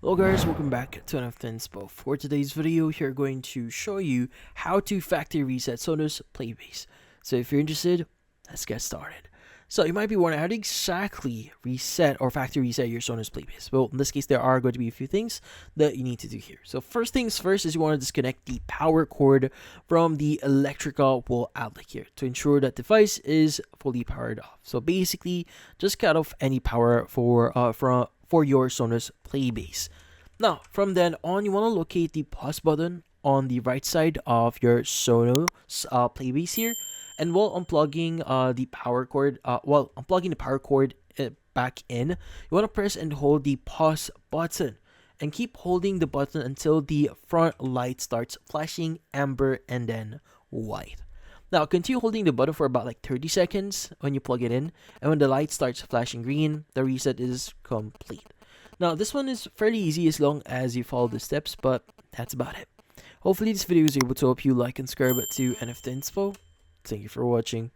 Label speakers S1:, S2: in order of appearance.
S1: Hello guys, welcome back to NFT Inspo. For today's video, we're going to show you how to factory reset Sonos Playbase. So if you're interested, let's get started. So you might be wondering how to exactly reset or factory reset your Sonos Playbase. Well, in this case, there are going to be a few things that you need to do here. So first things first is you want to disconnect the power cord from the electrical wall outlet here to ensure that device is fully powered off. So basically, just cut off any power for your Sonos Playbase. Now, from then on, you want to locate the pause button on the right side of your Sonos Playbase here, and while unplugging the power cord, back in, you want to press and hold the pause button, and keep holding the button until the front light starts flashing amber and then white. Now, continue holding the button for about like 30 seconds when you plug it in, and when the light starts flashing green, the reset is complete. Now, this one is fairly easy as long as you follow the steps, but that's about it. Hopefully, this video is able to help you. Like and subscribe to NFT Inspo. Thank you for watching.